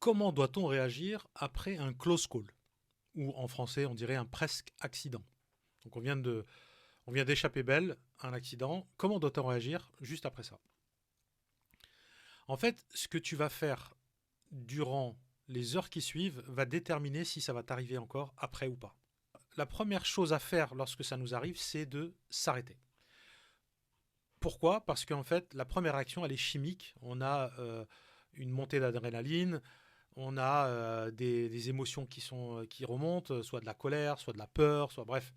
Comment doit-on réagir après un close call? Ou en français, on dirait un presque accident. Donc on vient d'échapper belle à un accident. Comment doit-on réagir juste après ça? En fait, ce que tu vas faire durant les heures qui suivent va déterminer si ça va t'arriver encore après ou pas. La première chose à faire lorsque ça nous arrive, c'est de s'arrêter. Pourquoi? Parce qu'en fait, la première réaction, elle est chimique. On a une montée d'adrénaline, on a des émotions qui remontent, soit de la colère, soit de la peur, soit bref.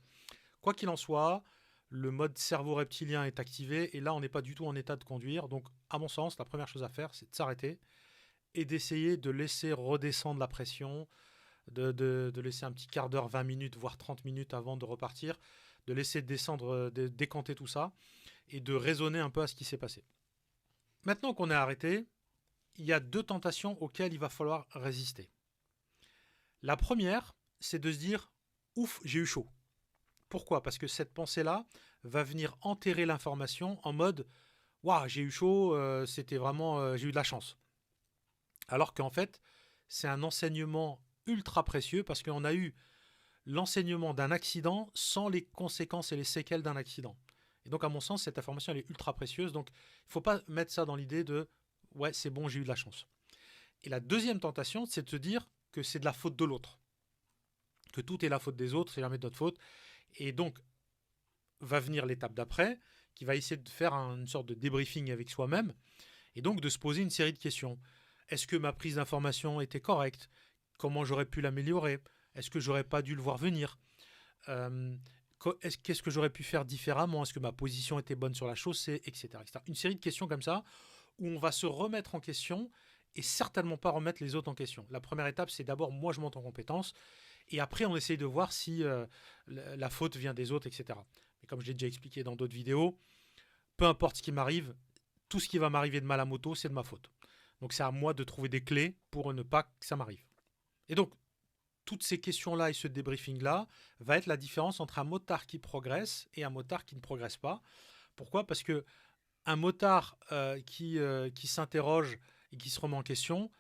Quoi qu'il en soit, le mode cerveau reptilien est activé et là, on n'est pas du tout en état de conduire. Donc, à mon sens, la première chose à faire, c'est de s'arrêter et d'essayer de laisser redescendre la pression, de laisser un petit quart d'heure, 20 minutes, voire 30 minutes avant de repartir, de laisser descendre, décanter tout ça et de raisonner un peu à ce qui s'est passé. Maintenant qu'on est arrêté, il y a deux tentations auxquelles il va falloir résister. La première, c'est de se dire ouf, j'ai eu chaud. Pourquoi? Parce que cette pensée-là va venir enterrer l'information en mode waouh, j'ai eu chaud, c'était vraiment, j'ai eu de la chance. Alors qu'en fait, c'est un enseignement ultra précieux parce qu'on a eu l'enseignement d'un accident sans les conséquences et les séquelles d'un accident. Et donc, à mon sens, cette information elle est ultra précieuse. Donc, il ne faut pas mettre ça dans l'idée de ouais, c'est bon, j'ai eu de la chance. Et la deuxième tentation, c'est de se dire que c'est de la faute de l'autre, que tout est la faute des autres, c'est jamais de notre faute. Et donc, va venir l'étape d'après, qui va essayer de faire une sorte de débriefing avec soi-même, et donc de se poser une série de questions. Est-ce que ma prise d'information était correcte? Comment j'aurais pu l'améliorer? Est-ce que j'aurais pas dû le voir venir? euh, Qu'est-ce que j'aurais pu faire différemment? Est-ce que ma position était bonne sur la chaussée, etc., etc. Une série de questions comme ça, où on va se remettre en question et certainement pas remettre les autres en question. La première étape, c'est d'abord moi je monte en compétence et après on essaye de voir si la faute vient des autres, etc. Mais comme je l'ai déjà expliqué dans d'autres vidéos, peu importe ce qui m'arrive, tout ce qui va m'arriver de mal à moto, c'est de ma faute. Donc c'est à moi de trouver des clés pour ne pas que ça m'arrive. Et donc, toutes ces questions-là et ce débriefing-là va être la différence entre un motard qui progresse et un motard qui ne progresse pas. Pourquoi? Parce que un motard qui s'interroge et qui se remet en question,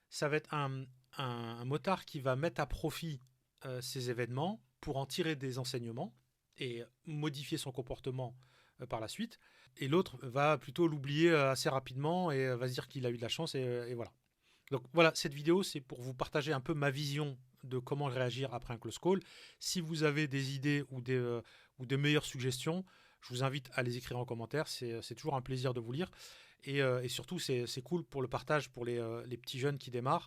ça va être un motard qui va mettre à profit ces événements pour en tirer des enseignements et modifier son comportement par la suite. Et l'autre va plutôt l'oublier assez rapidement et va se dire qu'il a eu de la chance et voilà. Donc voilà, cette vidéo, c'est pour vous partager un peu ma vision de comment réagir après un close call. Si vous avez des idées ou des meilleures suggestions, je vous invite à les écrire en commentaire. C'est toujours un plaisir de vous lire. Et surtout, c'est cool pour le partage pour les petits jeunes qui démarrent.